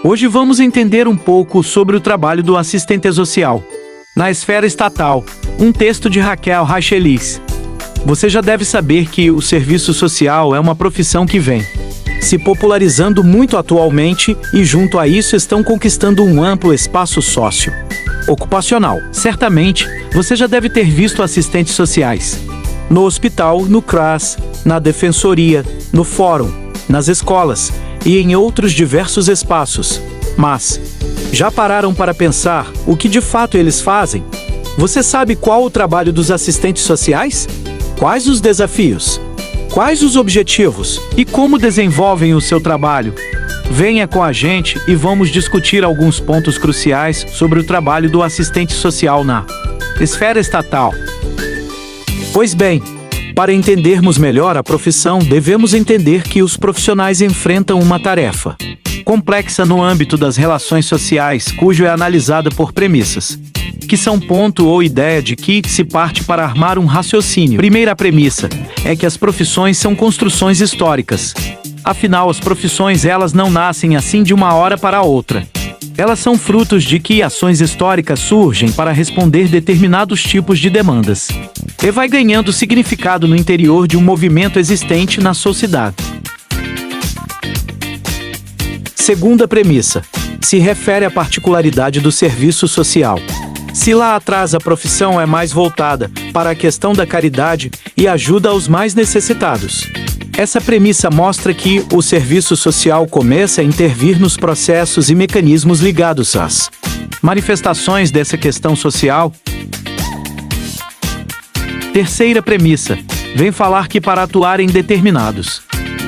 Hoje vamos entender um pouco sobre o trabalho do assistente social na esfera estatal. Um texto de Raquel Rachelis. Você já deve saber que o serviço social é uma profissão que vem se popularizando muito atualmente e junto a isso estão conquistando um amplo espaço sócio-ocupacional. Certamente, você já deve ter visto assistentes sociais no hospital, no CRAS, na defensoria, no fórum, nas escolas e em outros diversos espaços. Mas, já pararam para pensar o que de fato eles fazem? Você sabe qual o trabalho dos assistentes sociais? Quais os desafios? Quais os objetivos? E como desenvolvem o seu trabalho? Venha com a gente e vamos discutir alguns pontos cruciais sobre o trabalho do assistente social na esfera estatal. Pois bem, para entendermos melhor a profissão, devemos entender que os profissionais enfrentam uma tarefa complexa no âmbito das relações sociais, cujo é analisada por premissas, que são ponto ou ideia de que se parte para armar um raciocínio. Primeira premissa é que as profissões são construções históricas. Afinal, as profissões elas não nascem assim de uma hora para outra. Elas são frutos de que ações históricas surgem para responder determinados tipos de demandas e vai ganhando significado no interior de um movimento existente na sociedade. Segunda premissa se refere à particularidade do serviço social. Se lá atrás a profissão é mais voltada para a questão da caridade e ajuda aos mais necessitados, essa premissa mostra que o serviço social começa a intervir nos processos e mecanismos ligados às manifestações dessa questão social. Terceira premissa vem falar que para atuar em determinados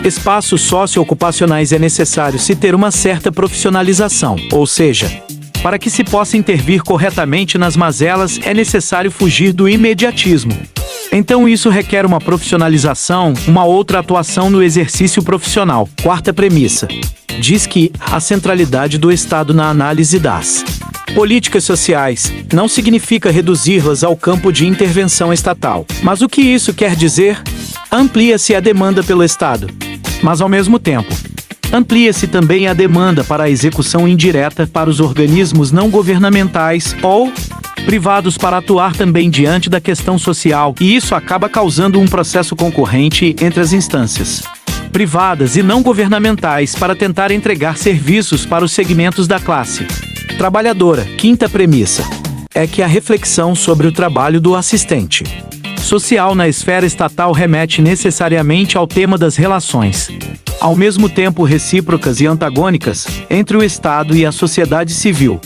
espaços socioocupacionais é necessário se ter uma certa profissionalização, ou seja, para que se possa intervir corretamente nas mazelas é necessário fugir do imediatismo. Então isso requer uma profissionalização, uma outra atuação no exercício profissional. Quarta premissa diz que a centralidade do Estado na análise das políticas sociais não significa reduzi-las ao campo de intervenção estatal. Mas o que isso quer dizer? Amplia-se a demanda pelo Estado, mas ao mesmo tempo amplia-se também a demanda para a execução indireta para os organismos não governamentais ou privados para atuar também diante da questão social, e isso acaba causando um processo concorrente entre as instâncias privadas e não governamentais para tentar entregar serviços para os segmentos da classe trabalhadora. Quinta premissa é que a reflexão sobre o trabalho do assistente social na esfera estatal remete necessariamente ao tema das relações, ao mesmo tempo recíprocas e antagônicas, entre o Estado e a sociedade civil.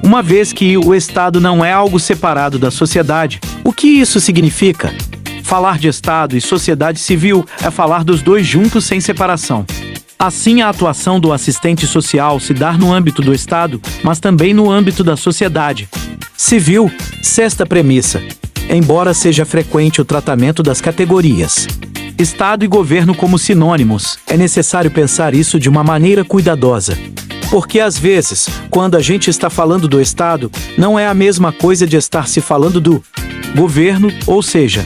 Uma vez que o Estado não é algo separado da sociedade, o que isso significa? Falar de Estado e sociedade civil é falar dos dois juntos sem separação. Assim, a atuação do assistente social se dá no âmbito do Estado, mas também no âmbito da sociedade civil. Sexta premissa. Embora seja frequente o tratamento das categorias Estado e governo como sinônimos, é necessário pensar isso de uma maneira cuidadosa. Porque às vezes, quando a gente está falando do Estado, não é a mesma coisa de estar se falando do governo, ou seja,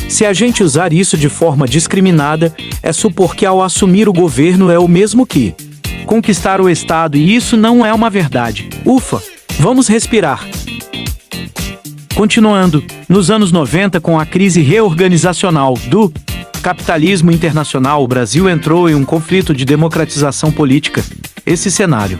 se a gente usar isso de forma discriminada, é supor que ao assumir o governo é o mesmo que conquistar o Estado, e isso não é uma verdade. Ufa, vamos respirar. Continuando, nos anos 90, com a crise reorganizacional do capitalismo internacional, o Brasil entrou em um conflito de democratização política. Esse cenário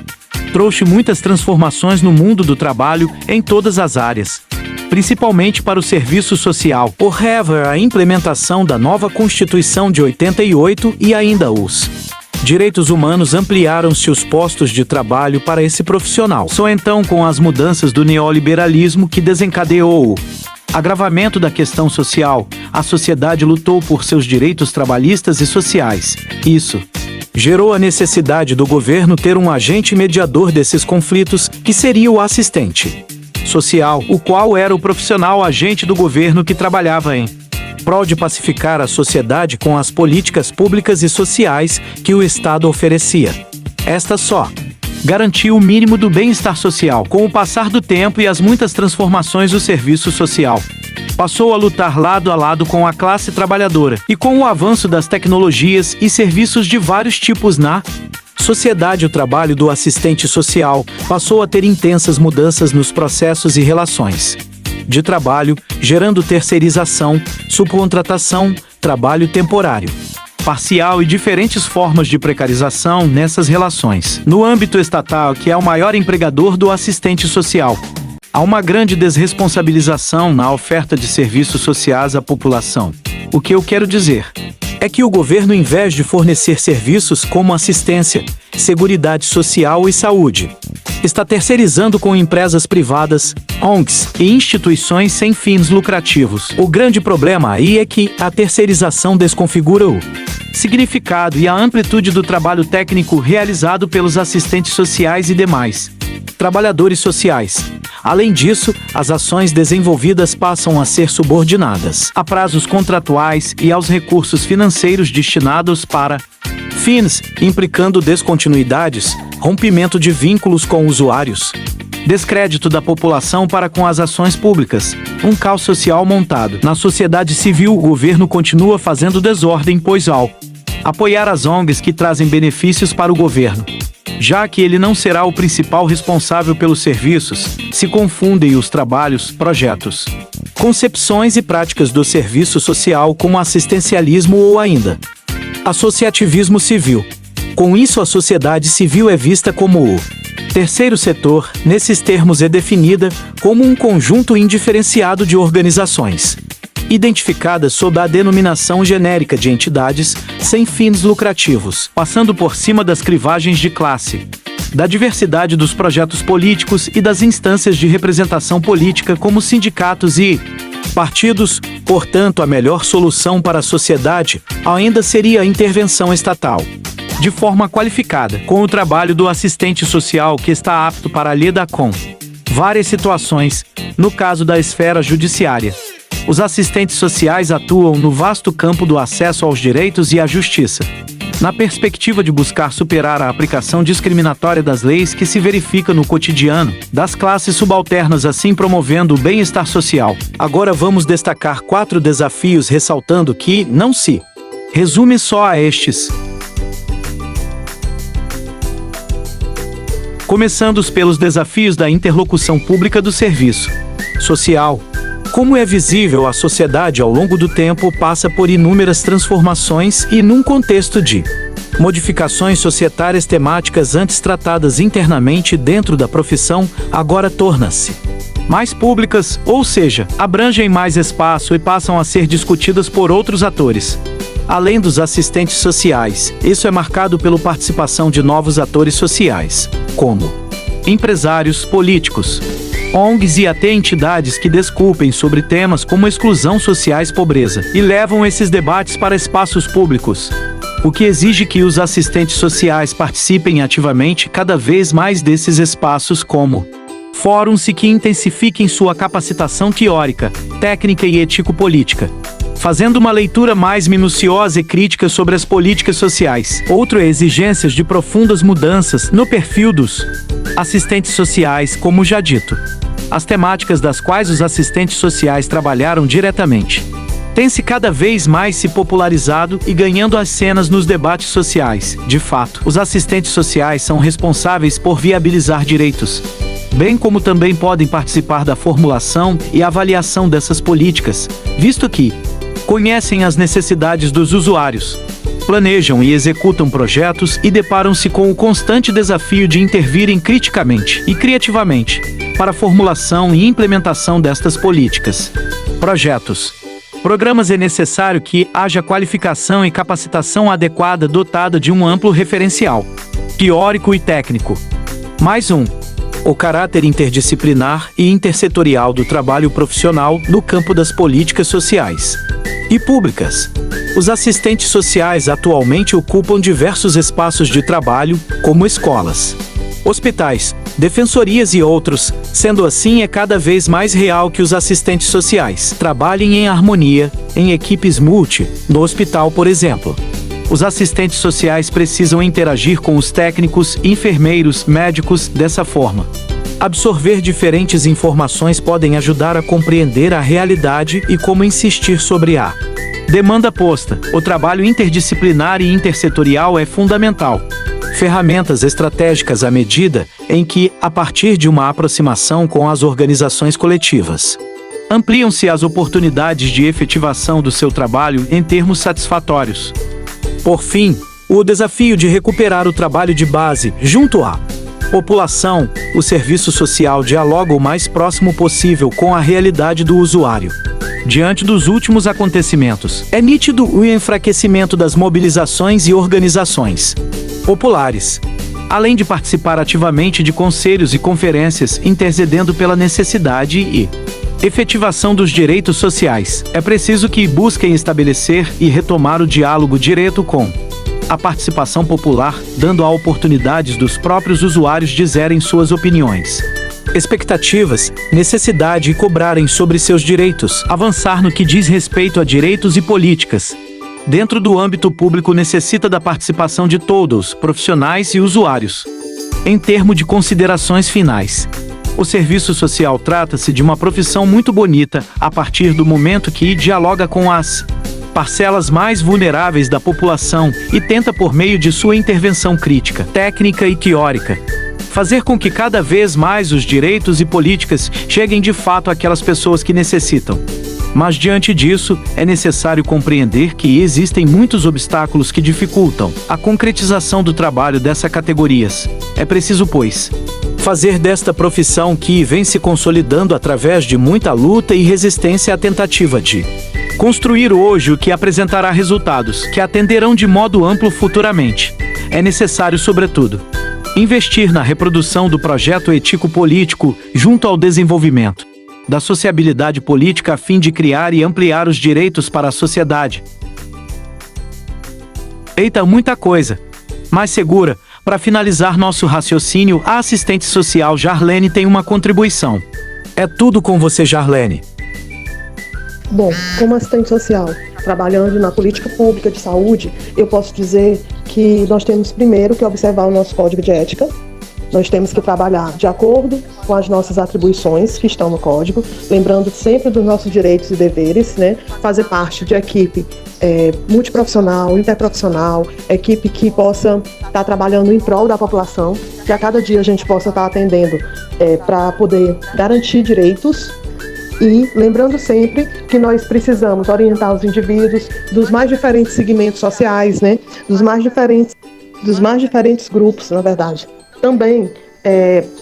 trouxe muitas transformações no mundo do trabalho em todas as áreas, principalmente para o serviço social. However, a implementação da nova Constituição de 88 e ainda os direitos humanos ampliaram-se os postos de trabalho para esse profissional. Só então, com as mudanças do neoliberalismo que desencadeou o agravamento da questão social, a sociedade lutou por seus direitos trabalhistas e sociais. Isso gerou a necessidade do governo ter um agente mediador desses conflitos, que seria o assistente social, o qual era o profissional agente do governo que trabalhava em prol de pacificar a sociedade com as políticas públicas e sociais que o Estado oferecia. Esta só garantiu o mínimo do bem-estar social. Com o passar do tempo e as muitas transformações, o serviço social passou a lutar lado a lado com a classe trabalhadora, e com o avanço das tecnologias e serviços de vários tipos na Sociedade. O trabalho do assistente social passou a ter intensas mudanças nos processos e relações de trabalho, gerando terceirização, subcontratação, trabalho temporário, parcial e diferentes formas de precarização nessas relações. No âmbito estatal, que é o maior empregador do assistente social, há uma grande desresponsabilização na oferta de serviços sociais à população. O que eu quero dizer é que o governo, em vez de fornecer serviços como assistência, seguridade social e saúde, está terceirizando com empresas privadas, ONGs e instituições sem fins lucrativos. O grande problema aí é que a terceirização desconfigura o significado e a amplitude do trabalho técnico realizado pelos assistentes sociais e demais trabalhadores sociais. Além disso, as ações desenvolvidas passam a ser subordinadas a prazos contratuais e aos recursos financeiros destinados para fins, implicando descontinuidades, rompimento de vínculos com usuários, descrédito da população para com as ações públicas, um caos social montado. Na sociedade civil, o governo continua fazendo desordem, pois ao apoiar as ONGs que trazem benefícios para o governo, já que ele não será o principal responsável pelos serviços, se confundem os trabalhos, projetos, concepções e práticas do serviço social com assistencialismo ou ainda associativismo civil. Com isso, a sociedade civil é vista como o terceiro setor. Nesses termos é definida como um conjunto indiferenciado de organizações, identificadas sob a denominação genérica de entidades sem fins lucrativos, passando por cima das clivagens de classe, da diversidade dos projetos políticos e das instâncias de representação política como sindicatos e partidos. Portanto, a melhor solução para a sociedade ainda seria a intervenção estatal, de forma qualificada, com o trabalho do assistente social que está apto para lidar com várias situações. No caso da esfera judiciária, os assistentes sociais atuam no vasto campo do acesso aos direitos e à justiça, na perspectiva de buscar superar a aplicação discriminatória das leis que se verifica no cotidiano das classes subalternas, assim promovendo o bem-estar social. Agora vamos destacar 4 desafios, ressaltando que não se resume só a estes. Começando pelos desafios da interlocução pública do serviço social. Como é visível, a sociedade ao longo do tempo passa por inúmeras transformações e, num contexto de modificações societárias, temáticas antes tratadas internamente dentro da profissão, agora tornam-se mais públicas, ou seja, abrangem mais espaço e passam a ser discutidas por outros atores, além dos assistentes sociais. Isso é marcado pela participação de novos atores sociais, como empresários, políticos, ONGs e até entidades que discutem sobre temas como exclusão social e pobreza, e levam esses debates para espaços públicos, o que exige que os assistentes sociais participem ativamente cada vez mais desses espaços como fóruns e que intensifiquem sua capacitação teórica, técnica e ético-política, fazendo uma leitura mais minuciosa e crítica sobre as políticas sociais. Outra exigências de profundas mudanças no perfil dos assistentes sociais, como já dito. As temáticas das quais os assistentes sociais trabalharam diretamente têm-se cada vez mais se popularizado e ganhando as cenas nos debates sociais. De fato, os assistentes sociais são responsáveis por viabilizar direitos, bem como também podem participar da formulação e avaliação dessas políticas, visto que conhecem as necessidades dos usuários, planejam e executam projetos e deparam-se com o constante desafio de intervirem criticamente e criativamente para a formulação e implementação destas políticas, projetos, programas. É necessário que haja qualificação e capacitação adequada, dotada de um amplo referencial teórico e técnico. Mais o caráter interdisciplinar e intersetorial do trabalho profissional no campo das políticas sociais e públicas. Os assistentes sociais atualmente ocupam diversos espaços de trabalho, como escolas, hospitais, defensorias e outros. Sendo assim, é cada vez mais real que os assistentes sociais trabalhem em harmonia, em equipes no hospital, por exemplo. Os assistentes sociais precisam interagir com os técnicos, enfermeiros, médicos. Dessa forma, absorver diferentes informações podem ajudar a compreender a realidade e como insistir sobre a demanda posta. O trabalho interdisciplinar e intersetorial é fundamental. ferramentas estratégicas à medida em que, a partir de uma aproximação com as organizações coletivas, ampliam-se as oportunidades de efetivação do seu trabalho em termos satisfatórios. Por fim, o desafio de recuperar o trabalho de base junto à população. O serviço social dialoga o mais próximo possível com a realidade do usuário. Diante dos últimos acontecimentos, é nítido o enfraquecimento das mobilizações e organizações populares, além de participar ativamente de conselhos e conferências, intercedendo pela necessidade e efetivação dos direitos sociais. É preciso que busquem estabelecer e retomar o diálogo direto com a participação popular, dando a oportunidades dos próprios usuários dizerem suas opiniões, expectativas, necessidade e cobrarem sobre seus direitos. Avançar no que diz respeito a direitos e políticas dentro do âmbito público necessita da participação de todos, profissionais e usuários. Em termos de considerações finais, o serviço social trata-se de uma profissão muito bonita a partir do momento que dialoga com as parcelas mais vulneráveis da população e tenta, por meio de sua intervenção crítica, técnica e teórica, fazer com que cada vez mais os direitos e políticas cheguem de fato àquelas pessoas que necessitam. Mas diante disso, é necessário compreender que existem muitos obstáculos que dificultam a concretização do trabalho dessas categorias. É preciso, pois, fazer desta profissão que vem se consolidando através de muita luta e resistência a tentativa de construir hoje o que apresentará resultados que atenderão de modo amplo futuramente. É necessário, sobretudo, investir na reprodução do projeto ético-político junto ao desenvolvimento da sociabilidade política a fim de criar e ampliar os direitos para a sociedade. Eita, muita coisa. Mais segura, para finalizar nosso raciocínio, a assistente social Jarlene tem uma contribuição. É tudo com você, Jarlene. Bom, como assistente social, trabalhando na política pública de saúde, eu posso dizer que nós temos primeiro que observar o nosso código de ética. Nós temos que trabalhar de acordo com as nossas atribuições que estão no código, lembrando sempre dos nossos direitos e deveres, né? Fazer parte de equipe multiprofissional, interprofissional, equipe que possa estar trabalhando em prol da população, que a cada dia a gente possa estar atendendo para poder garantir direitos. E lembrando sempre que nós precisamos orientar os indivíduos dos mais diferentes segmentos sociais, né? Dos mais diferentes grupos, na verdade. Também,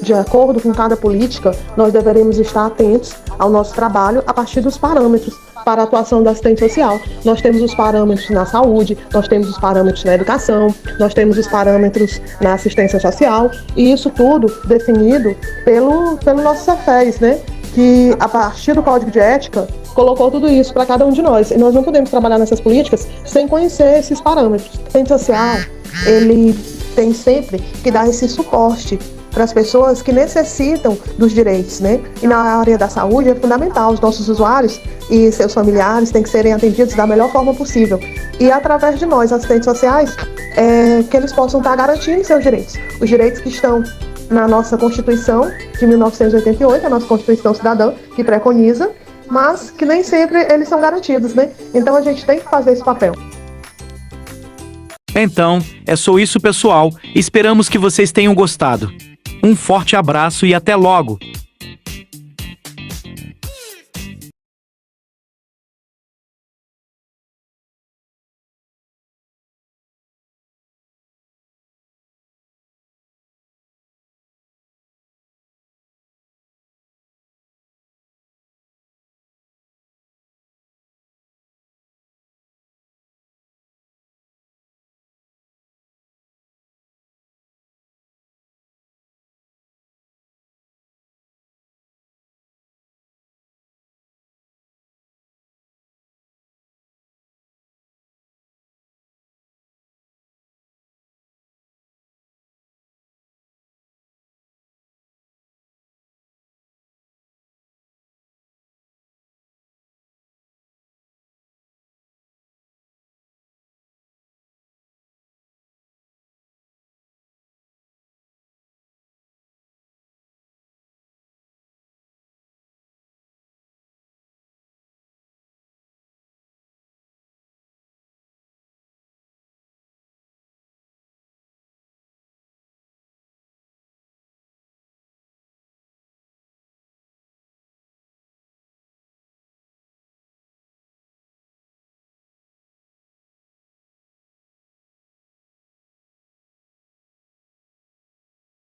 de acordo com cada política, nós deveremos estar atentos ao nosso trabalho a partir dos parâmetros para a atuação da assistente social. Nós temos os parâmetros na saúde, nós temos os parâmetros na educação, nós temos os parâmetros na assistência social, e isso tudo definido pelo nosso Cefes, né? Que a partir do Código de Ética colocou tudo isso para cada um de nós. E nós não podemos trabalhar nessas políticas sem conhecer esses parâmetros. O assistente social, ele tem sempre que dar esse suporte para as pessoas que necessitam dos direitos, né? E na área da saúde é fundamental, os nossos usuários e seus familiares têm que serem atendidos da melhor forma possível. E através de nós, assistentes sociais, que eles possam estar garantindo seus direitos. Os direitos que estão na nossa Constituição de 1988, a nossa Constituição Cidadã, que preconiza, mas que nem sempre eles são garantidos, né? Então a gente tem que fazer esse papel. Então, é só isso, pessoal. Esperamos que vocês tenham gostado. Um forte abraço e até logo!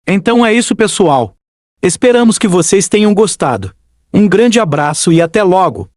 Então é isso, pessoal. Esperamos que vocês tenham gostado. Um grande abraço e até logo!